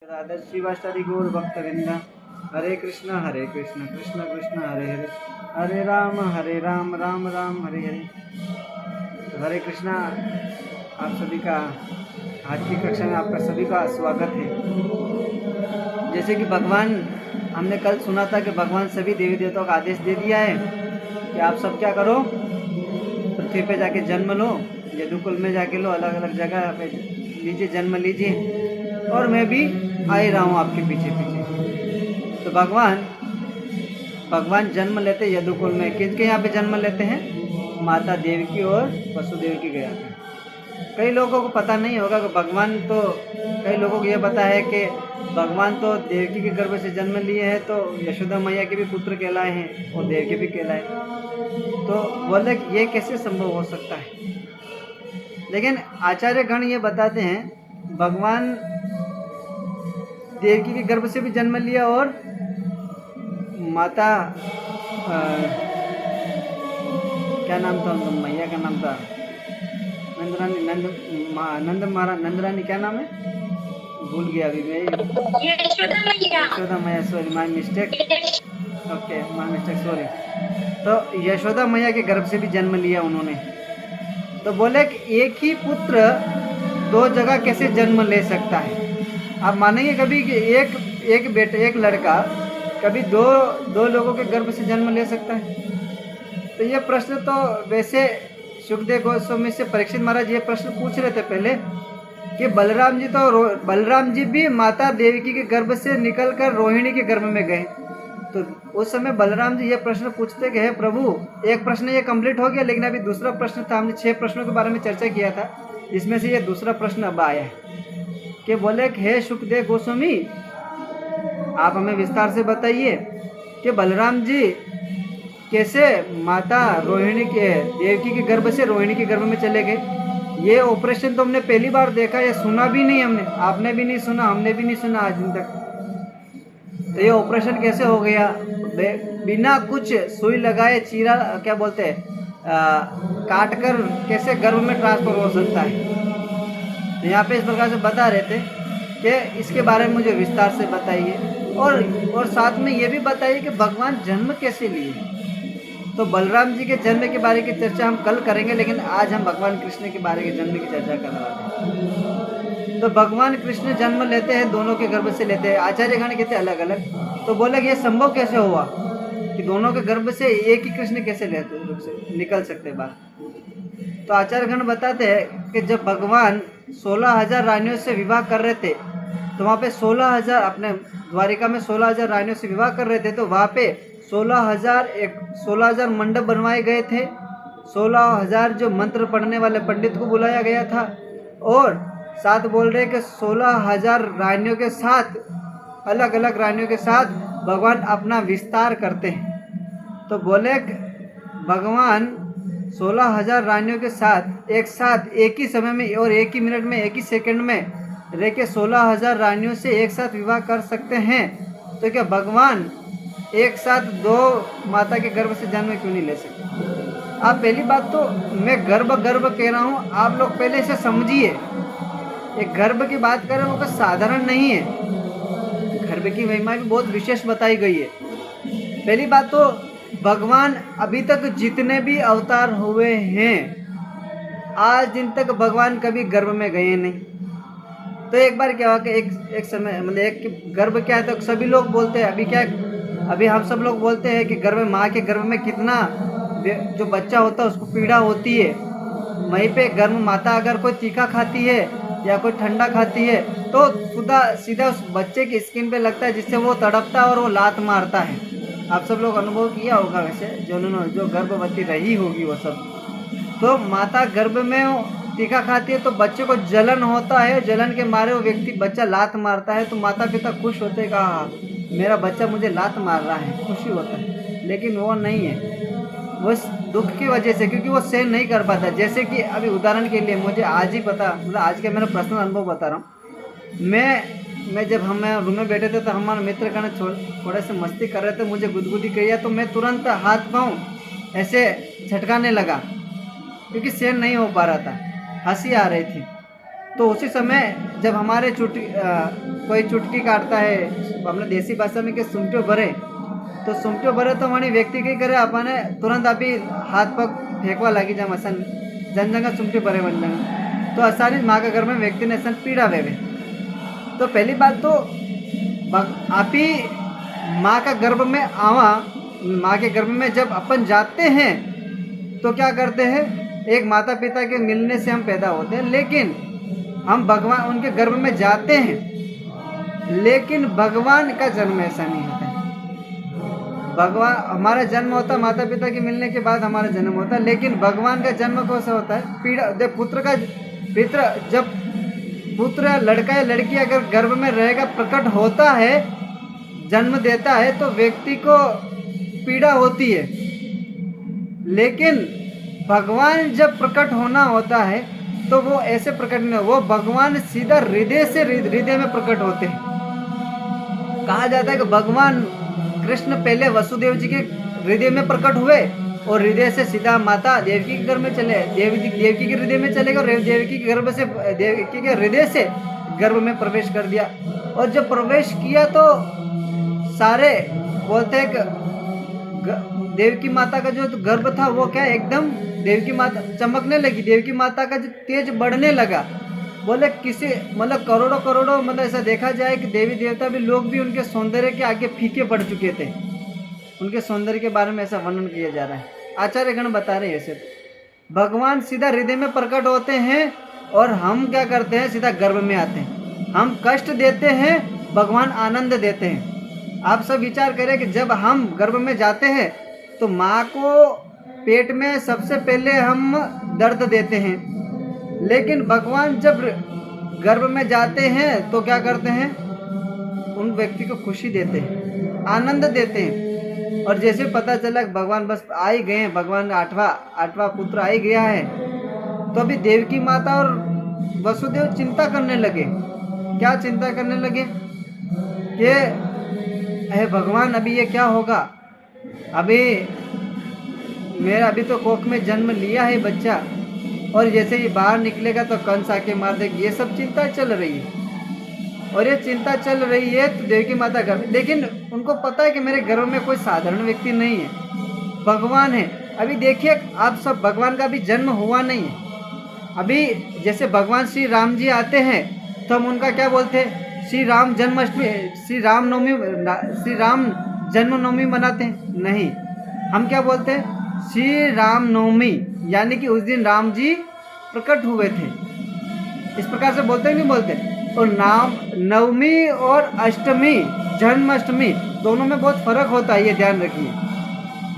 राधा शिवाचारी गौर भक्तवृंदा हरे कृष्ण कृष्ण कृष्ण हरे हरे हरे राम राम राम हरे हरे। तो हरे कृष्णा, आप सभी का आज की कक्षा में आपका सभी का स्वागत है। जैसे कि भगवान, हमने कल सुना था कि भगवान सभी देवी देवताओं का आदेश दे दिया है कि आप सब क्या करो, पृथ्वी पे जाके जन्म लो, यदुकुल में जाके लो, अलग अलग जगह पे लीजिए, जन्म लीजिए, और मैं भी आ ही रहा हूँ आपके पीछे पीछे। तो भगवान जन्म लेते यदुकुल में, किसके यहाँ पे जन्म लेते हैं? माता देवकी और वसुदेव की गया पे। कई लोगों को पता नहीं होगा कि भगवान तो, कई लोगों को यह पता है कि भगवान तो देवकी के गर्भ से जन्म लिए हैं, तो यशोदा मैया के भी पुत्र कहलाए हैं और देवकी भी कहलाए। तो बोले ये कैसे संभव हो सकता है? लेकिन आचार्य गण ये बताते हैं भगवान देवकी के गर्भ से भी जन्म लिया और माता क्या नाम था उनका, मैया का नाम था नंदरानी, नंदरानी क्या नाम है, भूल गया अभी मैं। यशोदा मैया, sorry my mistake, okay my mistake, sorry. तो यशोदा मैया के गर्भ से भी जन्म लिया उन्होंने। तो बोले कि एक ही पुत्र दो जगह कैसे जन्म ले सकता है? आप मानेंगे कभी कि एक बेटा, एक लड़का कभी दो लोगों के गर्भ से जन्म ले सकता है? तो ये प्रश्न तो वैसे सुखदेव गोस्वामी से परीक्षित महाराज ये प्रश्न पूछ रहे थे पहले कि बलराम जी भी माता देवकी के गर्भ से निकलकर रोहिणी के गर्भ में गए। तो उस समय बलराम जी ये प्रश्न पूछते कि हे प्रभु, एक प्रश्न ये कंप्लीट हो गया, लेकिन अभी दूसरा प्रश्न था, हमने 6 प्रश्नों के बारे में चर्चा किया था, इसमें से ये दूसरा प्रश्न अब आया है कि बोले कि हे सुखदेव गोस्वामी, आप हमें विस्तार से बताइए कि बलराम जी कैसे माता रोहिणी के, देवकी के गर्भ से रोहिणी के गर्भ में चले गए। ये ऑपरेशन तो हमने पहली बार देखा, ये सुना भी नहीं हमने, आपने भी नहीं सुना, हमने भी नहीं सुना आज दिन तक। तो ये ऑपरेशन कैसे हो गया? बिना कुछ सुई लगाए, चीरा क्या बोलते हैं, काट कर कैसे गर्भ में ट्रांसफर हो सकता है? तो यहाँ पे इस प्रकार से बता रहे थे कि इसके बारे में मुझे विस्तार से बताइए, और साथ में ये भी बताइए कि भगवान जन्म कैसे लिए। तो बलराम जी के जन्म के बारे की चर्चा हम कल करेंगे, लेकिन आज हम भगवान कृष्ण के बारे के जन्म की चर्चा कर रहे हैं। तो भगवान कृष्ण जन्म लेते हैं, दोनों के गर्भ से लेते हैं। आचार्यगण कहते हैं अलग अलग। तो बोले कि ये संभव कैसे हुआ कि दोनों के गर्भ से एक ही कृष्ण कैसे निकल सकते बाहर? तो आचार्यगण बताते हैं कि जब भगवान 16,000 रानियों से विवाह कर रहे थे, तो वहाँ पे 16,000, अपने द्वारिका में 16,000 रानियों से विवाह कर रहे थे, तो वहाँ पे 16,000 मंडप बनवाए गए थे। 16,000 जो मंत्र पढ़ने वाले पंडित को बुलाया गया था, और साथ बोल रहे कि 16,000 रानियों के साथ, अलग अलग रानियों के साथ भगवान अपना विस्तार करते हैं। तो बोले भगवान 16,000 रानियों के साथ एक ही समय में और एक ही मिनट में, एक ही सेकंड में रह के 16,000 रानियों से एक साथ विवाह कर सकते हैं। तो क्या भगवान एक साथ दो माता के गर्भ से जन्म क्यों नहीं ले सकते? आप पहली बात तो, मैं गर्भ कह रहा हूँ, आप लोग पहले इसे समझिए। एक गर्भ की बात कर रहे हैं, वो साधारण नहीं है, गर्भ की महिमा भी बहुत विशेष बताई गई है। पहली बात तो, भगवान अभी तक जितने भी अवतार हुए हैं, आज दिन तक भगवान कभी गर्भ में गए नहीं। तो एक बार क्या हुआ कि एक समय, मतलब एक गर्भ क्या है, तो सभी लोग बोलते हैं, अभी हम सब लोग बोलते हैं कि गर्भ, माँ के गर्भ में कितना जो बच्चा होता है उसको पीड़ा होती है। वहीं पे गर्भ माता अगर कोई तीखा खाती है या कोई ठंडा खाती है, तो सीधा उस बच्चे की स्किन पे लगता है, जिससे वो तड़पता है और वो लात मारता है। आप सब लोग अनुभव किया होगा वैसे, जो गर्भवती रही होगी वो सब। तो माता गर्भ में टीका खाती है तो बच्चे को जलन होता है, जलन के मारे वो व्यक्ति, बच्चा लात मारता है, तो माता पिता खुश होते हैं, कहा मेरा बच्चा मुझे लात मार रहा है, खुशी होता है। लेकिन वो नहीं है, वो दुख की वजह से, क्योंकि वो सहन नहीं कर पाता। जैसे कि अभी उदाहरण के लिए मुझे आज ही पता, मतलब आज का मेरा पर्सनल अनुभव बता रहा हूँ। मैं जब हम रूम में बैठे थे, तो हमारे मित्र गण थोड़े से मस्ती कर रहे थे, मुझे गुदगुदी किया, तो मैं तुरंत हाथ पाँव ऐसे झटकाने लगा, क्योंकि सहन नहीं हो पा रहा था, हंसी आ रही थी। तो उसी समय जब हमारे कोई चुटकी काटता है, हमने देसी भाषा में के सुमटो भरे, तो सुमटो भरे तो वही व्यक्ति कहीं करे अपने तुरंत अभी हाथ पग फेंकवा लगी जम असन जन जगह सुमटो भरे बन जगह, तो आसानी माँ के घर में व्यक्ति ने असन पीड़ा वेवे। तो पहली बात तो आप ही माँ का गर्भ में आवा, माँ के गर्भ में जब अपन जाते हैं तो क्या करते हैं, एक माता पिता के मिलने से हम पैदा होते हैं, लेकिन हम भगवान उनके गर्भ में जाते हैं, लेकिन भगवान का जन्म ऐसा नहीं होता है। भगवान हमारा जन्म होता है माता पिता के मिलने के बाद हमारा जन्म होता है, लेकिन भगवान का जन्म कैसा होता है, पीड़ा जब जब पुत्र लड़का या लड़की अगर गर्भ में रहेगा, प्रकट होता है, जन्म देता है, तो व्यक्ति को पीड़ा होती है। लेकिन भगवान जब प्रकट होना होता है तो वो ऐसे प्रकट नहीं, वो भगवान सीधा हृदय में प्रकट होते हैं। कहा जाता है कि भगवान कृष्ण पहले वसुदेव जी के हृदय में प्रकट हुए और हृदय से सीधा माता देवकी के घर में चले, देवकी के हृदय में चले गए और देवकी के गर्भ से देवकी के हृदय से गर्भ में प्रवेश कर दिया। और जब प्रवेश किया तो सारे बोलते हैं कि देवकी माता का जो गर्भ था वो क्या एकदम देवकी माता चमकने लगी, देवकी माता का जो तेज बढ़ने लगा। बोले किसी मतलब करोड़ों मतलब ऐसा देखा जाए कि देवी देवता भी लोग भी उनके सौंदर्य के आगे फीके पड़ चुके थे। उनके सौंदर्य के बारे में ऐसा वर्णन किया जा रहा है, आचार्य गण बता रहे हैं। ऐसे भगवान सीधा हृदय में प्रकट होते हैं और हम क्या करते हैं, सीधा गर्भ में आते हैं। हम कष्ट देते हैं, भगवान आनंद देते हैं। आप सब विचार करें कि जब हम गर्भ में जाते हैं तो माँ को पेट में सबसे पहले हम दर्द देते हैं, लेकिन भगवान जब गर्भ में जाते हैं तो क्या करते हैं, उन व्यक्ति को खुशी देते हैं, आनंद देते हैं। और जैसे पता चला कि भगवान बस आ ही गए हैं, भगवान आठवां पुत्र आ ही गया है, तो अभी देवकी माता और वसुदेव चिंता करने लगे। क्या चिंता करने लगे कि हे भगवान अभी ये क्या होगा, अभी तो कोख में जन्म लिया है बच्चा, और जैसे ही बाहर निकलेगा तो कंस आके मार देगी। ये सब चिंता चल रही है, और ये चिंता चल रही है तो देवकी माता गर्भ, लेकिन उनको पता है कि मेरे गर्भ में कोई साधारण व्यक्ति नहीं है, भगवान है। अभी देखिए आप सब, भगवान का अभी जन्म हुआ नहीं है। अभी जैसे भगवान श्री राम जी आते हैं तो हम उनका क्या बोलते हैं, श्री राम जन्माष्टमी, श्री राम जन्मनवमी मनाते हैं, नहीं, हम क्या बोलते हैं, श्री राम नवमी, यानी कि उस दिन राम जी प्रकट हुए थे, इस प्रकार से बोलते नहीं बोलते। और नाम नवमी और अष्टमी, जन्माष्टमी, दोनों में बहुत फर्क होता है, ये ध्यान रखिए।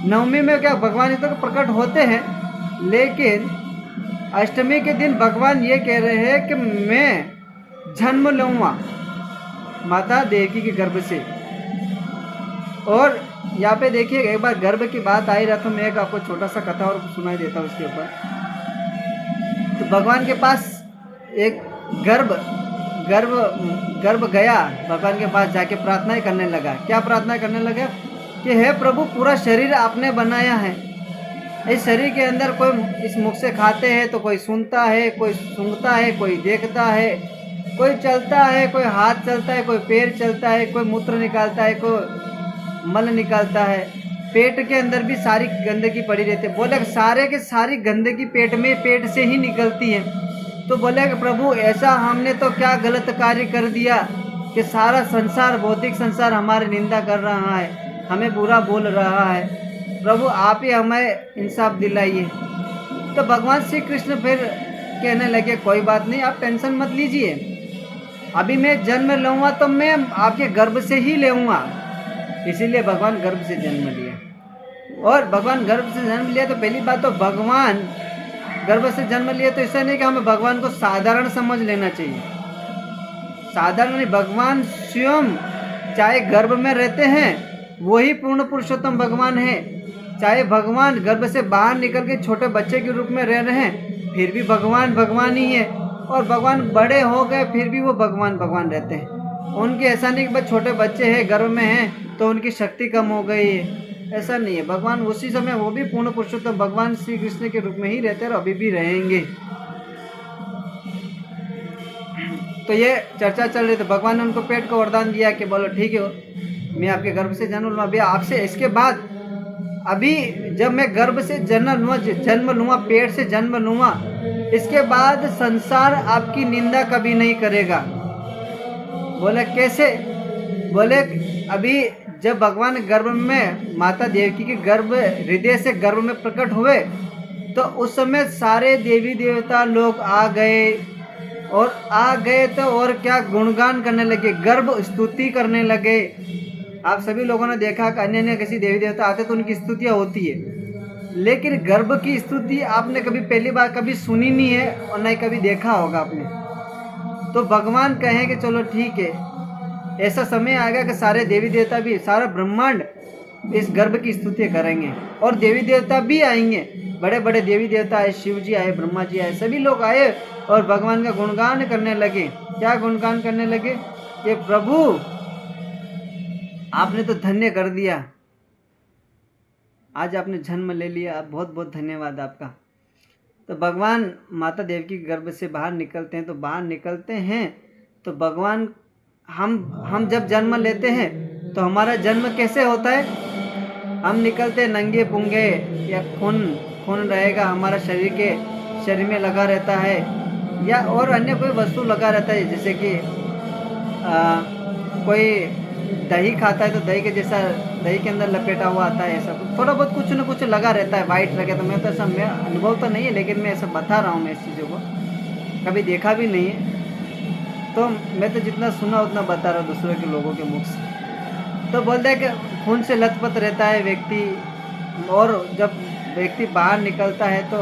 नवमी में क्या भगवान इस तरह प्रकट होते हैं, लेकिन अष्टमी के दिन भगवान ये कह रहे हैं कि मैं जन्म लूँगा माता देवकी के गर्भ से। और यहाँ पे देखिए एक बार गर्भ की बात आई रहा, तो मैं एक आपको छोटा सा कथा और सुनाई देता हूँ उसके ऊपर। तो भगवान के पास एक गर्भ गया, भगवान के पास जाके प्रार्थना करने लगा। क्या प्रार्थना करने लगा कि हे प्रभु, पूरा शरीर आपने बनाया है, इस शरीर के अंदर कोई इस मुख से खाते हैं तो कोई सुनता है, कोई सूंघता है, कोई देखता है, कोई चलता है, कोई हाथ चलता है, कोई पैर चलता है, कोई मूत्र निकालता है, कोई मल निकालता है। पेट के अंदर भी सारी गंदगी पड़ी रहती है। बोले सारे के सारी गंदगी पेट से ही निकलती है। तो बोले कि प्रभु ऐसा हमने तो क्या गलत कार्य कर दिया कि सारा संसार, भौतिक संसार हमारी निंदा कर रहा है, हमें बुरा बोल रहा है। प्रभु आप ही हमें इंसाफ दिलाइए। तो भगवान श्री कृष्ण फिर कहने लगे कोई बात नहीं, आप टेंशन मत लीजिए, अभी मैं जन्म लूँगा तो मैं आपके गर्भ से ही लेऊँगा। इसीलिए भगवान गर्भ से जन्म लिया। और भगवान गर्भ से जन्म लिया तो पहली बात तो भगवान गर्भ से जन्म लिया तो ऐसा नहीं कि हमें भगवान को साधारण समझ लेना चाहिए। साधारण नहीं, भगवान स्वयं चाहे गर्भ में रहते हैं वही पूर्ण पुरुषोत्तम भगवान है, चाहे भगवान गर्भ से बाहर निकल के छोटे बच्चे के रूप में रह रहे हैं फिर भी भगवान ही है। और भगवान बड़े हो गए फिर भी वो भगवान रहते हैं। उनके ऐसा नहीं कि बस छोटे बच्चे हैं गर्भ में हैं तो उनकी शक्ति कम हो गई है, ऐसा नहीं है। भगवान उसी समय वो भी पूर्ण पुरुषोत्तम भगवान श्री कृष्ण के रूप में ही रहते हैं और अभी भी रहेंगे। तो ये चर्चा चल रही, तो भगवान ने उनको पेट का वरदान दिया कि बोलो ठीक है, मैं आपके गर्भ से जन्म लूँगा। अभी आपसे इसके बाद, अभी जब मैं गर्भ से जन्म लूँगा, पेट से जन्म लूँगा, इसके बाद संसार आपकी निंदा कभी नहीं करेगा। बोले कैसे? बोले अभी जब भगवान गर्भ में, माता देवकी के गर्भ, हृदय से गर्भ में प्रकट हुए, तो उस समय सारे देवी देवता लोग आ गए, तो और क्या गुणगान करने लगे, गर्भ स्तुति करने लगे। आप सभी लोगों ने देखा कि अन्य किसी देवी देवता आते तो उनकी स्तुतियाँ होती है, लेकिन गर्भ की स्तुति आपने कभी पहली बार कभी सुनी नहीं है और नहीं कभी देखा होगा आपने। तो भगवान कहें कि चलो ठीक है, ऐसा समय आएगा कि सारे देवी देवता भी, सारा ब्रह्मांड इस गर्भ की स्तुति करेंगे, और देवी देवता भी आएंगे, बड़े बड़े देवी देवता आए, शिव जी आए, ब्रह्मा जी आए, सभी लोग आए और भगवान का गुणगान करने लगे। क्या गुणगान करने लगे? कि प्रभु आपने तो धन्य कर दिया, आज आपने जन्म ले लिया, बहुत बहुत धन्यवाद आपका। तो भगवान माता देवकी के गर्भ से बाहर निकलते हैं, तो बाहर निकलते हैं तो भगवान, हम जब जन्म लेते हैं तो हमारा जन्म कैसे होता है? हम निकलते नंगे पुंगे, या खून रहेगा हमारा शरीर में लगा रहता है, या और अन्य कोई वस्तु लगा रहता है, जैसे कि कोई दही खाता है तो दही के जैसा दही के अंदर लपेटा हुआ आता है, ऐसा थोड़ा बहुत कुछ न कुछ लगा रहता है, वाइट रखे। तो मैं तो ऐसा, मैं अनुभव तो नहीं है, लेकिन मैं ऐसा बता रहा हूँ, मैं इस चीज़ों को कभी देखा भी नहीं है, तो मैं तो जितना सुना उतना बता रहा हूँ दूसरों के लोगों के मुख से। तो बोलते हैं कि खून से लथपथ रहता है व्यक्ति, और जब व्यक्ति बाहर निकलता है तो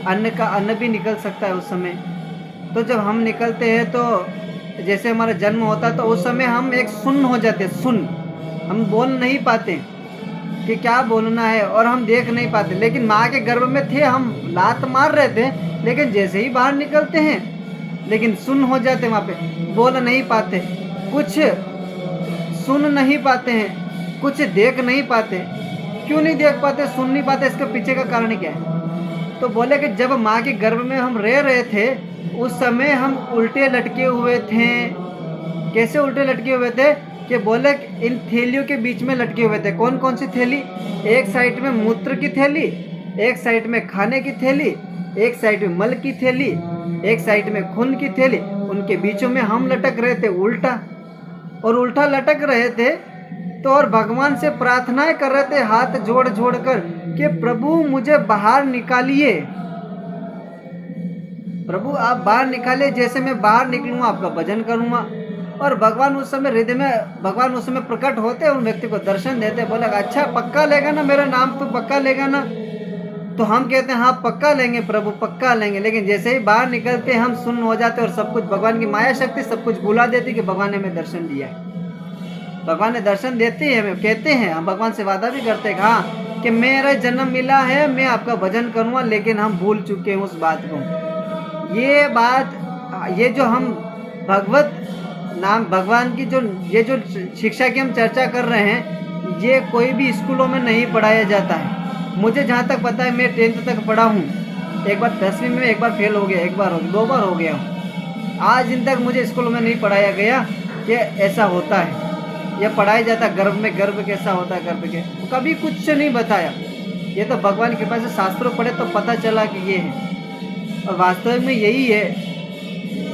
अन्न भी निकल सकता है उस समय। तो जब हम निकलते हैं तो जैसे हमारा जन्म होता है, तो उस समय हम एक सुन्न हो जाते, हम बोल नहीं पाते कि क्या बोलना है, और हम देख नहीं पाते। लेकिन माँ के गर्भ में थे, हम लात मार रहे थे, लेकिन जैसे ही बाहर निकलते हैं, लेकिन सुन्न हो जाते, वहाँ पे बोल नहीं पाते, कुछ सुन नहीं पाते हैं, कुछ देख नहीं पाते। क्यों नहीं देख पाते, सुन नहीं पाते, इसके पीछे का कारण क्या है? तो बोले कि जब माँ के गर्भ में हम रह रहे थे, उस समय हम उल्टे लटके हुए थे। कैसे उल्टे लटके हुए थे? कि बोले इन थैलियों के बीच में लटके हुए थे। कौन कौन सी थैली? एक साइड में मूत्र की थैली, एक साइड में खाने की थैली, एक साइड में मल की थैली, एक साइड में खून की थैली, उनके बीचों में हम लटक रहे थे उल्टा, और उल्टा लटक रहे थे। तो और भगवान से प्रार्थनाएं कर रहे थे हाथ जोड़ जोड़ कर कि प्रभु मुझे बाहर निकालिए, प्रभु आप बाहर निकालिए, जैसे मैं बाहर निकलूंगा आपका भजन करूंगा। और भगवान उस समय प्रकट होते, उन व्यक्ति को दर्शन देते, बोले अच्छा पक्का लेगा ना मेरा नाम, तो पक्का लेगा ना? तो हम कहते हैं हाँ पक्का लेंगे प्रभु, पक्का लेंगे। लेकिन जैसे ही बाहर निकलते हम सुन्न हो जाते, और सब कुछ भगवान की माया शक्ति सब कुछ भुला देती कि भगवान ने हमें दर्शन दिया है। भगवान ने दर्शन देते हैं, हमें कहते हैं, हम भगवान से वादा भी करते हैं हाँ कि मेरा जन्म मिला है, मैं आपका भजन करूँगा, लेकिन हम भूल चुके हैं उस बात को। ये जो हम भगवान की ये जो शिक्षा की हम चर्चा कर रहे हैं, ये कोई भी स्कूलों में नहीं पढ़ाया जाता है। मुझे जहाँ तक पता है, मैं 10th तक पढ़ा हूँ, एक बार 10वीं में एक बार फेल हो गया, एक बार हो गया, 2 बार हो गया हूँ। आज दिन तक मुझे स्कूलों में नहीं पढ़ाया गया कि ऐसा होता है, यह पढ़ाया जाता गर्भ में, गर्भ कैसा होता है, गर्भ के कभी कुछ नहीं बताया। ये तो भगवान की कृपा से शास्त्रों पढ़े तो पता चला कि ये है, और वास्तव में यही है,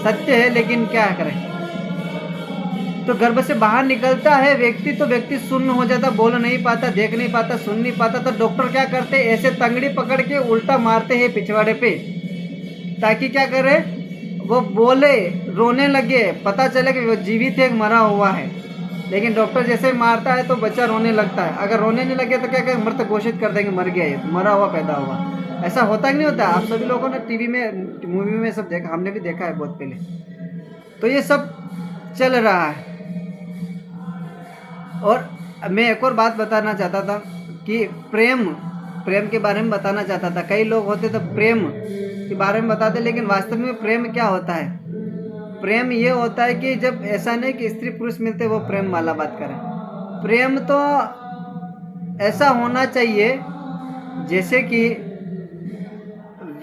सत्य है। लेकिन क्या करें? तो गर्भ से बाहर निकलता है व्यक्ति, तो व्यक्ति सुन्न हो जाता, बोल नहीं पाता, देख नहीं पाता, सुन नहीं पाता। तो डॉक्टर क्या करते, ऐसे तंगड़ी पकड़ के उल्टा मारते हैं पिछवाड़े पे, ताकि क्या करे, वो बोले, रोने लगे, पता चले कि वो जीवित है, मरा हुआ है। लेकिन डॉक्टर जैसे मारता है तो बच्चा रोने लगता है, अगर रोने नहीं लगे तो क्या करें, मृत घोषित कर देंगे, मर गया ये, मरा हुआ पैदा हुआ। ऐसा होता कि नहीं होता? आप सभी लोगों ने टीवी में, मूवी में सब देखा, हमने भी देखा है बहुत पहले। तो ये सब चल रहा है। और मैं एक और बात बताना चाहता था कि प्रेम के बारे में बताना चाहता था। कई लोग होते तो प्रेम के बारे में बताते, लेकिन वास्तव में प्रेम क्या होता है? प्रेम ये होता है कि जब, ऐसा नहीं कि स्त्री पुरुष मिलते वो प्रेम वाला बात करें। प्रेम तो ऐसा होना चाहिए जैसे कि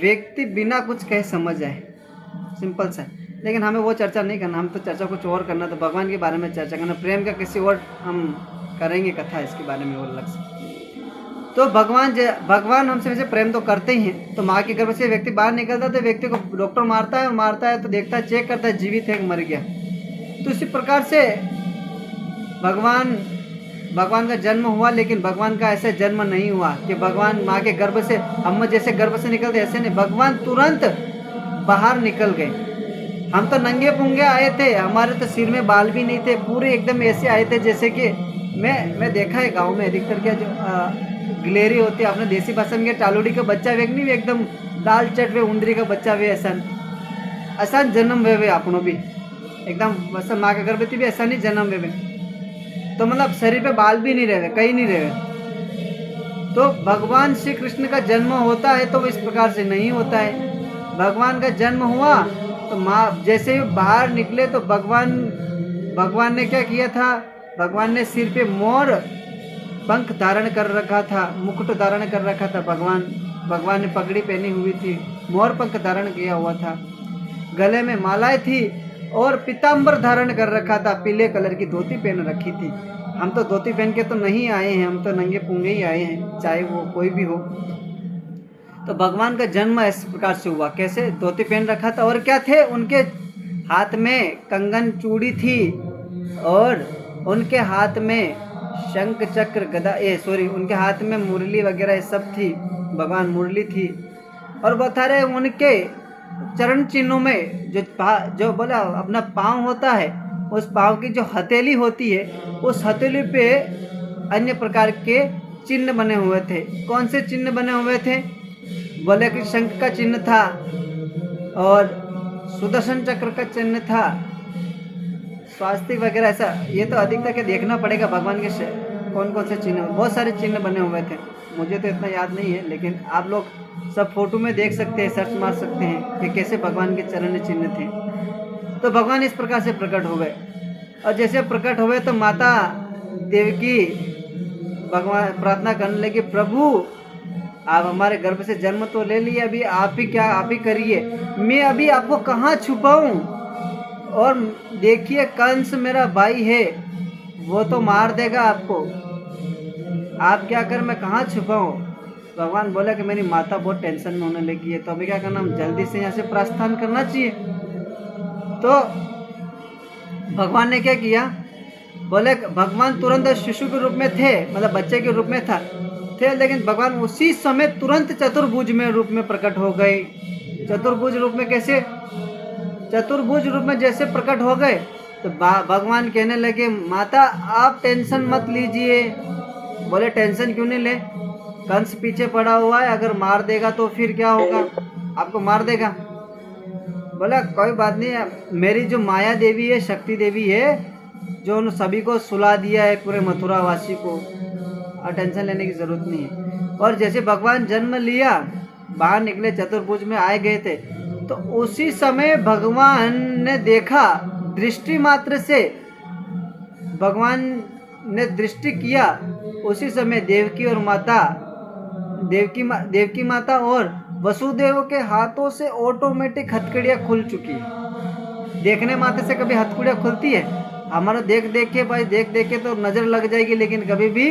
व्यक्ति बिना कुछ कहे समझ जाए, सिंपल सा। लेकिन हमें वो चर्चा नहीं करना, हम तो चर्चा कुछ और करना, तो भगवान के बारे में चर्चा करना। प्रेम का किसी और हम करेंगे कथा इसके बारे में और अलग से। तो भगवान हमसे वैसे प्रेम तो करते ही हैं। तो माँ के गर्भ से व्यक्ति बाहर निकलता है तो व्यक्ति को डॉक्टर मारता है, और मारता है तो देखता है, चेक करता है जीवित है कि मर गया। तो इसी प्रकार से भगवान का जन्म हुआ, लेकिन भगवान का ऐसे जन्म नहीं हुआ कि भगवान माँ के गर्भ से, हम जैसे गर्भ से निकलते ऐसे नहीं, भगवान तुरंत बाहर निकल गए। हम तो नंगे पुंगे आए थे, हमारे तो सिर में बाल भी नहीं थे, पूरे एकदम ऐसे आए थे जैसे कि मैं देखा है गांव में अधिकतर क्या जो गिलेरी होती है, अपने देसी भाषा में टालूड़ी का बच्चा वेग नहीं, एकदम दाल चट वे उंदरी का बच्चा वे ऐसा जन्म वे अपनों भी एकदम वैसा माँ के गर्भ भी ऐसा नहीं जन्म वे। तो मतलब शरीर पे बाल भी नहीं रहे, कहीं नहीं रहे। तो भगवान श्री कृष्ण का जन्म होता है तो इस प्रकार से नहीं होता है। भगवान का जन्म हुआ तो माँ जैसे ही बाहर निकले तो भगवान ने क्या किया था, भगवान ने सिर पे मोर पंख धारण कर रखा था, मुकुट धारण कर रखा था। भगवान ने पगड़ी पहनी हुई थी, मोर पंख धारण किया हुआ था, गले में मालाएं थी और पीताम्बर धारण कर रखा था, पीले कलर की धोती पहन रखी थी। हम तो धोती पहन के तो नहीं आए हैं, हम तो नंगे पुंगे ही आए हैं, चाहे वो कोई भी हो। तो भगवान का जन्म इस प्रकार से हुआ, कैसे? धोती पहन रखा था और क्या थे, उनके हाथ में कंगन चूड़ी थी और उनके हाथ में शंख चक्र गदा उनके हाथ में मुरली वगैरह सब थी, भगवान मुरली थी। और बता रहे उनके चरण चिन्हों में जो बोला अपना पाँव होता है, उस पाँव की जो हथेली होती है, उस हथेली पे अन्य प्रकार के चिन्ह बने हुए थे। कौन से चिन्ह बने हुए थे? बोले कि शंख का चिन्ह था और सुदर्शन चक्र का चिन्ह था, स्वास्तिक वगैरह ऐसा। ये तो अधिकतर के देखना पड़ेगा भगवान के कौन कौन से चिन्ह, बहुत सारे चिन्ह बने हुए थे, मुझे तो इतना याद नहीं है, लेकिन आप लोग सब फोटो में देख सकते हैं, सर्च मार सकते हैं कि कैसे भगवान के चरण चिन्ह थे। तो भगवान इस प्रकार से प्रकट हो गए, और जैसे प्रकट हो गए तो माता देवकी भगवान प्रार्थना करने लगी, प्रभु आप हमारे गर्भ से जन्म तो ले लिया, अभी आप ही करिए, मैं अभी आपको कहाँ छुपाऊं? और देखिए कंस मेरा भाई है, वो तो मार देगा आपको, आप क्या कर, मैं कहाँ छुपाऊं? भगवान बोला कि मेरी माता बहुत टेंशन में होने लगी है, तो अभी क्या करना, हम जल्दी से यहाँ से प्रस्थान करना चाहिए। तो भगवान ने क्या किया, बोले भगवान तुरंत शिशु के रूप में थे, मतलब बच्चे के रूप में थे, लेकिन भगवान उसी समय तुरंत चतुर्भुज में रूप में प्रकट हो गए। चतुर्भुज रूप में कैसे? चतुर्भुज रूप में जैसे प्रकट हो गए तो भगवान कहने लगे, माता आप टेंशन मत लीजिए। बोले टेंशन क्यों नहीं ले, कंस पीछे पड़ा हुआ है, अगर मार देगा तो फिर क्या होगा, आपको मार देगा। बोला कोई बात नहीं, मेरी जो माया देवी है, शक्ति देवी है, जो उन सभी को सुला दिया है, पूरे मथुरा वासी को, और टेंशन लेने की जरूरत नहीं है। और जैसे भगवान जन्म लिया, बाहर निकले, चतुर्भुज में आए गए थे, तो उसी समय भगवान ने देखा, दृष्टि मात्र से भगवान ने दृष्टि किया, उसी समय देवकी माता और वसुदेव के हाथों से ऑटोमेटिक हथकड़ियाँ खुल चुकी है। देखने मात्र से कभी हथकड़ियाँ खुलती है? हमारा देख देख के भाई, देख देख के तो नज़र लग जाएगी, लेकिन कभी भी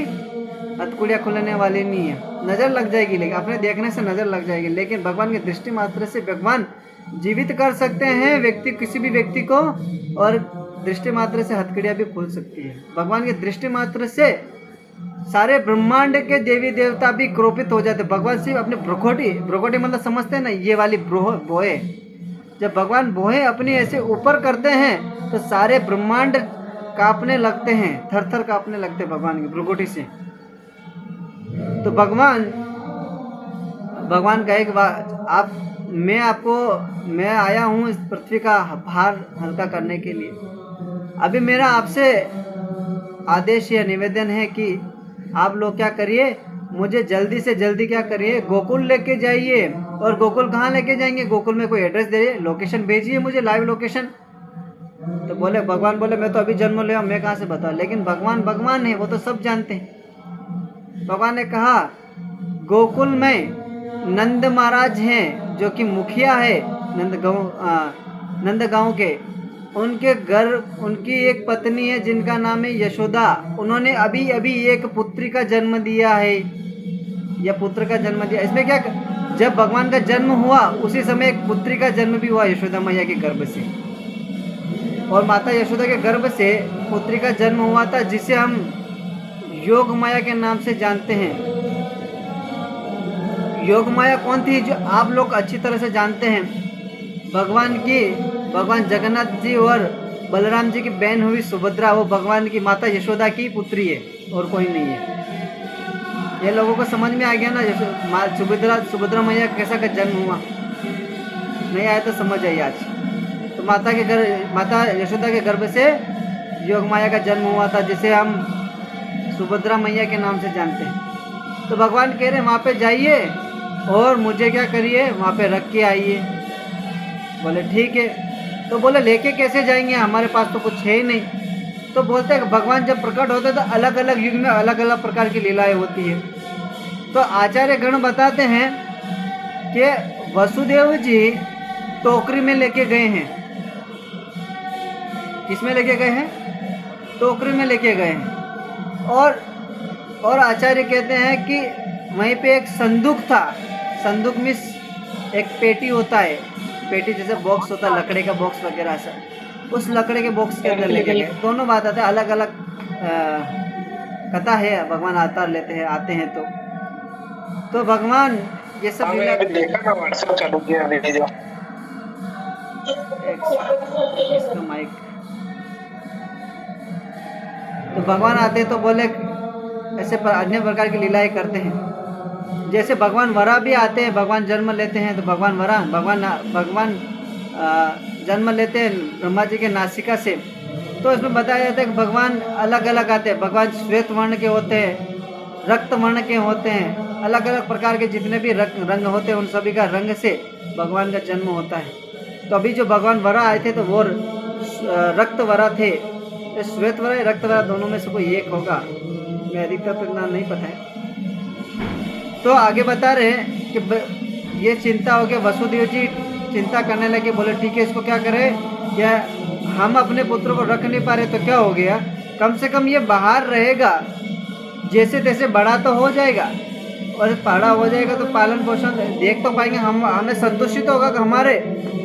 हथकड़ियाँ खुलने वाली नहीं है। नज़र लग जाएगी, लेकिन अपने देखने से नज़र लग जाएगी, लेकिन भगवान की दृष्टि मात्र से भगवान जीवित कर सकते हैं किसी भी व्यक्ति को, और दृष्टि मात्र से हथकड़ियाँ भी खुल सकती है। भगवान की दृष्टि मात्र से सारे ब्रह्मांड के देवी देवता भी क्रोपित हो जाते। भगवान सिर्फ अपने ब्रोकोटी मतलब समझते हैं ना, ये वाली बोए, जब भगवान बोहे अपनी ऐसे ऊपर करते हैं तो सारे ब्रह्मांड कांपने लगते हैं, थर थर कांपने लगते हैं भगवान की ब्रोकोटी से। तो भगवान कहे कि मैं आया हूँ इस पृथ्वी का भार हल्का करने के लिए। अभी मेरा आपसे आदेश या निवेदन है कि आप लोग क्या करिए, मुझे जल्दी से जल्दी क्या करिए, गोकुल लेके जाइए। और गोकुल कहाँ लेके जाएंगे? गोकुल में कोई एड्रेस दे, लोकेशन भेजिए मुझे, लाइव लोकेशन। तो भगवान बोले मैं तो अभी जन्म लिया, मैं कहाँ से बताऊँ? लेकिन भगवान है, वो तो सब जानते हैं। भगवान ने कहा गोकुल में नंद महाराज हैं, जो कि मुखिया है, नंदगांव के, उनके घर उनकी एक पत्नी है जिनका नाम है यशोदा। उन्होंने अभी अभी एक पुत्री का जन्म दिया है, या पुत्र का जन्म दिया। इसमें क्या, जब भगवान का जन्म हुआ उसी समय एक पुत्री का जन्म भी हुआ यशोदा मैया के गर्भ से, और माता यशोदा के गर्भ से पुत्री का जन्म हुआ था, जिसे हम योग माया के नाम से जानते हैं। योग माया कौन थी, जो आप लोग अच्छी तरह से जानते हैं, भगवान जगन्नाथ जी और बलराम जी की बहन हुई सुभद्रा, वो भगवान की माता यशोदा की पुत्री है और कोई नहीं है। ये लोगों को समझ में आ गया ना, सुभद्रा मैया कैसा का जन्म हुआ। नहीं आया तो समझ आइए आज। तो माता यशोदा के गर्भ से योग माया का जन्म हुआ था, जिसे हम सुभद्रा मैया के नाम से जानते हैं। तो भगवान कह रहे वहाँ पे जाइए और मुझे क्या करिए, वहाँ पे रख के आइए। बोले ठीक है। तो बोले लेके कैसे जाएंगे, हमारे पास तो कुछ है ही नहीं। तो बोलते हैं भगवान जब प्रकट होते हैं तो अलग अलग युग में अलग अलग प्रकार की लीलाएं होती है। तो आचार्य गण बताते हैं कि वसुदेव जी टोकरी में लेके गए हैं। किसमें लेके गए हैं, टोकरी में लेके गए हैं। और आचार्य कहते हैं कि वहीं पे एक संदूक था। संदूक में एक पेटी होता है, पेटी जैसे बॉक्स होता है, लकड़े का बॉक्स वगैरह सा, उस लकड़े के बॉक्स के अंदर लेके गए। दोनों बात आते हैं, अलग अलग कथा है, भगवान अवतार लेते हैं, आते हैं। तो भगवान ये सब देखा ना, व्हाट्सएप चालू किया वीडियो। इसका माइक। तो भगवान आते हैं तो बोले ऐसे अन्य प्रकार की लीलाएं करते हैं। जैसे भगवान वरा भी आते हैं, भगवान जन्म लेते हैं। तो भगवान जन्म लेते हैं ब्रह्मा जी के नासिका से। तो इसमें बताया जाता है कि भगवान अलग अलग आते हैं। भगवान श्वेत वर्ण के होते हैं, रक्त वर्ण के होते हैं, अलग अलग प्रकार के जितने भी रंग होते हैं उन सभी का रंग से भगवान का जन्म होता है। तो अभी जो भगवान वरा आए थे तो वो रक्त वरा थे। श्वेत वरा रक्त वरा दोनों में से कोई एक होगा, मैं अधिकतर तो इतना नहीं पता है। तो आगे बता रहे हैं कि ये चिंता हो गया, वसुदेव जी चिंता करने लगे। बोले ठीक है, इसको क्या करें, क्या हम अपने पुत्र को रख नहीं पा रहे तो क्या हो गया, कम से कम ये बाहर रहेगा, जैसे तैसे बड़ा तो हो जाएगा, और बड़ा हो जाएगा तो पालन पोषण देख तो पाएंगे, हमें संतुष्टित होगा कि हमारे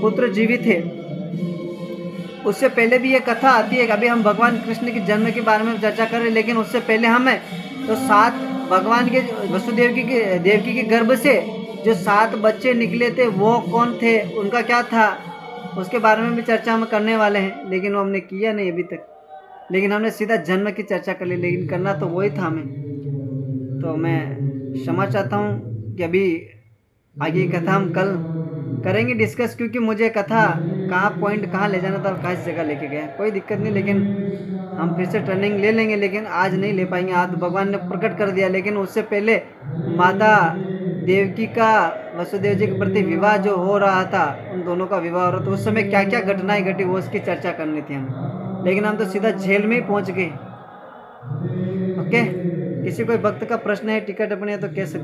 पुत्र जीवित है। उससे पहले भी ये कथा आती है। अभी हम भगवान कृष्ण के जन्म के बारे में चर्चा कर रहे हैं, लेकिन उससे पहले हमें तो 7 भगवान के देवकी के गर्भ से जो 7 बच्चे निकले थे वो कौन थे, उनका क्या था, उसके बारे में भी चर्चा हम करने वाले हैं। लेकिन वो हमने किया नहीं अभी तक, लेकिन हमने सीधा जन्म की चर्चा कर ली, लेकिन करना तो वही था हमें। तो मैं क्षमा चाहता हूँ कि अभी आगे की कथा हम कल करेंगे डिस्कस, क्योंकि मुझे कथा कहाँ ले जाना था और कहाँ जगह लेके गया, कोई दिक्कत नहीं, लेकिन हम फिर से ट्रेनिंग ले लेंगे, लेकिन आज नहीं ले पाएंगे। आज भगवान ने प्रकट कर दिया, लेकिन उससे पहले माता देवकी का वसुदेव जी के प्रति विवाह जो हो रहा था, उन दोनों का विवाह हो रहा था, उस समय क्या क्या घटनाएं घटी वो उसकी चर्चा करनी थी हमें, लेकिन हम तो सीधा झेल में ही पहुँच गए। ओके, किसी कोई भक्त का प्रश्न है, टिकट अपने तो कह सकते।